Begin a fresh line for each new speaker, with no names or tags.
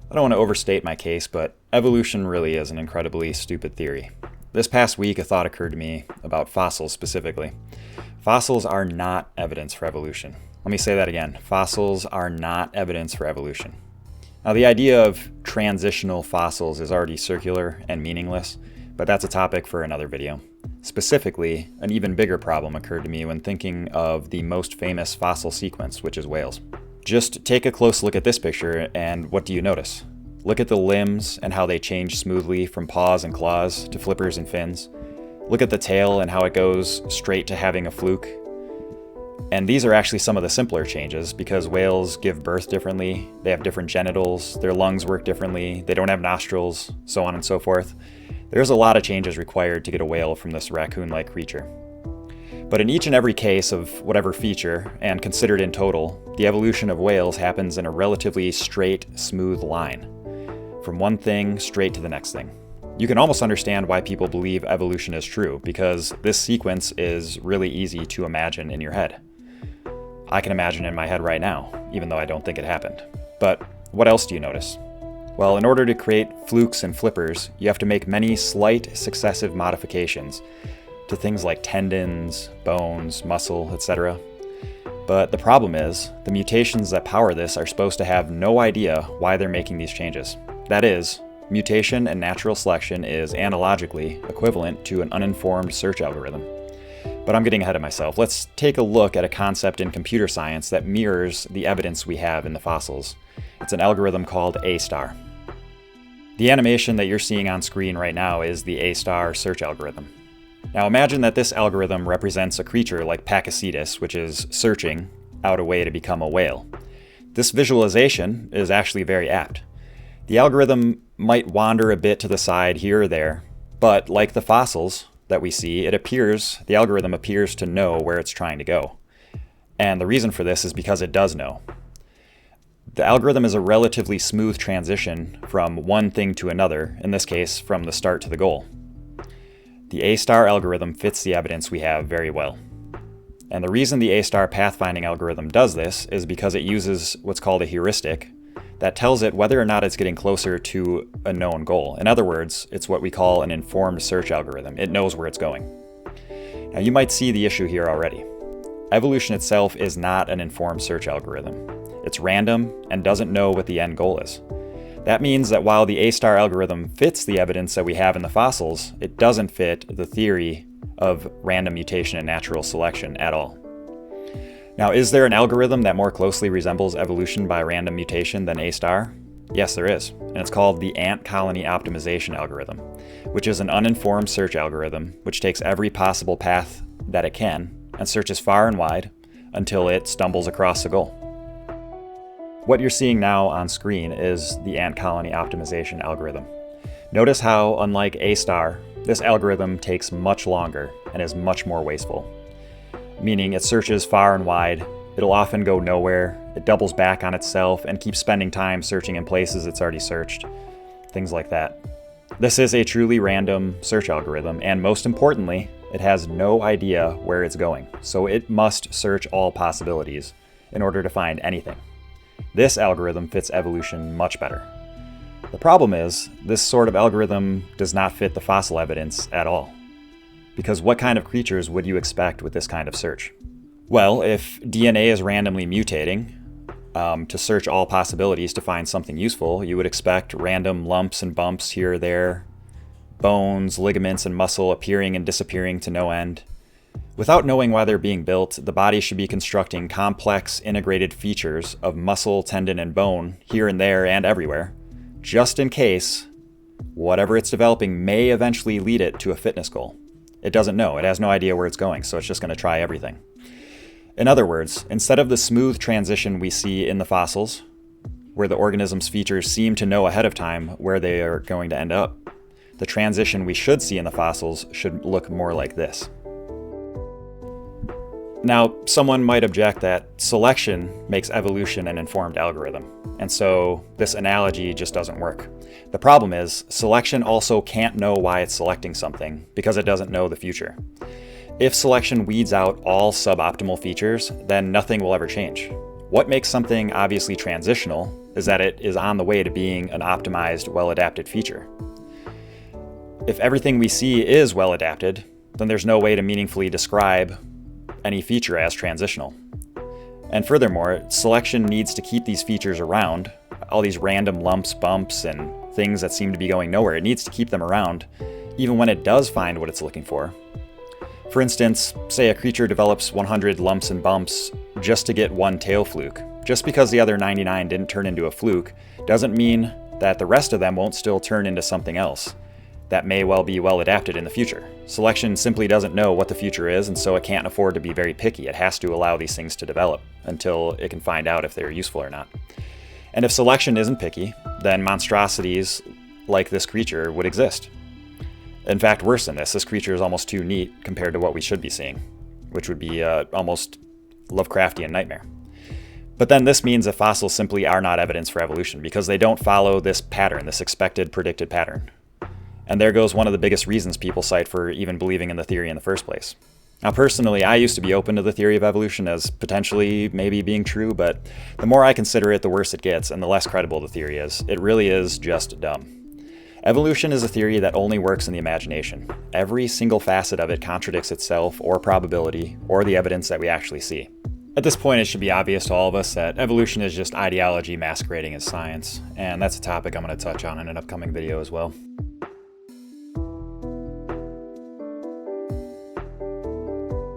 I don't want to overstate my case, but evolution really is an incredibly stupid theory. This past week, a thought occurred to me about fossils specifically. Fossils are not evidence for evolution. Let me say that again. Fossils are not evidence for evolution. Now, the idea of transitional fossils is already circular and meaningless, but that's a topic for another video. Specifically, an even bigger problem occurred to me when thinking of the most famous fossil sequence, which is whales. Just take a close look at this picture, and what do you notice? Look at the limbs and how they change smoothly from paws and claws to flippers and fins. Look at the tail and how it goes straight to having a fluke. And these are actually some of the simpler changes because whales give birth differently, they have different genitals, their lungs work differently, they don't have nostrils, so on and so forth. There's a lot of changes required to get a whale from this raccoon-like creature. But in each and every case of whatever feature, and considered in total, the evolution of whales happens in a relatively straight, smooth line, from one thing straight to the next thing. You can almost understand why people believe evolution is true, because this sequence is really easy to imagine in your head. I can imagine in my head right now, even though I don't think it happened. But what else do you notice? Well, in order to create flukes and flippers, you have to make many slight successive modifications to things like tendons, bones, muscle, etc. But the problem is, the mutations that power this are supposed to have no idea why they're making these changes. That is, mutation and natural selection is analogically equivalent to an uninformed search algorithm. But I'm getting ahead of myself. Let's take a look at a concept in computer science that mirrors the evidence we have in the fossils. It's an algorithm called A*. The animation that you're seeing on screen right now is the A* search algorithm. Now imagine that this algorithm represents a creature like Pakicetus, which is searching out a way to become a whale. This visualization is actually very apt. The algorithm might wander a bit to the side here or there, but like the fossils that we see, the algorithm appears to know where it's trying to go. And the reason for this is because it does know. The algorithm is a relatively smooth transition from one thing to another, in this case, from the start to the goal. The A* algorithm fits the evidence we have very well. And the reason the A* pathfinding algorithm does this is because it uses what's called a heuristic that tells it whether or not it's getting closer to a known goal. In other words, it's what we call an informed search algorithm. It knows where it's going. Now you might see the issue here already. Evolution itself is not an informed search algorithm. It's random and doesn't know what the end goal is. That means that while the A* algorithm fits the evidence that we have in the fossils, it doesn't fit the theory of random mutation and natural selection at all. Now, is there an algorithm that more closely resembles evolution by random mutation than A*? Yes, there is, and it's called the ant colony optimization algorithm, which is an uninformed search algorithm which takes every possible path that it can and searches far and wide until it stumbles across a goal. What you're seeing now on screen is the ant colony optimization algorithm. Notice how, unlike A*, this algorithm takes much longer and is much more wasteful. Meaning it searches far and wide, it'll often go nowhere, it doubles back on itself and keeps spending time searching in places it's already searched, things like that. This is a truly random search algorithm, and most importantly, it has no idea where it's going, so it must search all possibilities in order to find anything. This algorithm fits evolution much better. The problem is, this sort of algorithm does not fit the fossil evidence at all. Because what kind of creatures would you expect with this kind of search? Well, if DNA is randomly mutating to search all possibilities to find something useful, you would expect random lumps and bumps here or there, bones, ligaments, and muscle appearing and disappearing to no end. Without knowing why they're being built, the body should be constructing complex integrated features of muscle, tendon, and bone here and there and everywhere, just in case whatever it's developing may eventually lead it to a fitness goal. It doesn't know, it has no idea where it's going, so it's just going to try everything. In other words, instead of the smooth transition we see in the fossils, where the organism's features seem to know ahead of time where they are going to end up, the transition we should see in the fossils should look more like this. Now, someone might object that selection makes evolution an informed algorithm, and so this analogy just doesn't work. The problem is, selection also can't know why it's selecting something, because it doesn't know the future. If selection weeds out all suboptimal features, then nothing will ever change. What makes something obviously transitional is that it is on the way to being an optimized, well-adapted feature. If everything we see is well-adapted, then there's no way to meaningfully describe any feature as transitional. And furthermore, selection needs to keep these features around, all these random lumps, bumps, and things that seem to be going nowhere. It needs to keep them around, even when it does find what it's looking for. For instance, say a creature develops 100 lumps and bumps just to get one tail fluke. Just because the other 99 didn't turn into a fluke doesn't mean that the rest of them won't still turn into something else that may well be well adapted in the future. Selection simply doesn't know what the future is, and so it can't afford to be very picky. It has to allow these things to develop until it can find out if they're useful or not. And if selection isn't picky, then monstrosities like this creature would exist. In fact, worse than this creature is almost too neat compared to what we should be seeing, which would be almost Lovecraftian nightmare. But then this means that fossils simply are not evidence for evolution because they don't follow this pattern, this expected, predicted pattern. And there goes one of the biggest reasons people cite for even believing in the theory in the first place. Now, personally, I used to be open to the theory of evolution as potentially maybe being true, but the more I consider it, the worse it gets and the less credible the theory is. It really is just dumb. Evolution is a theory that only works in the imagination. Every single facet of it contradicts itself or probability or the evidence that we actually see. At this point, it should be obvious to all of us that evolution is just ideology masquerading as science, and that's a topic I'm going to touch on in an upcoming video as well.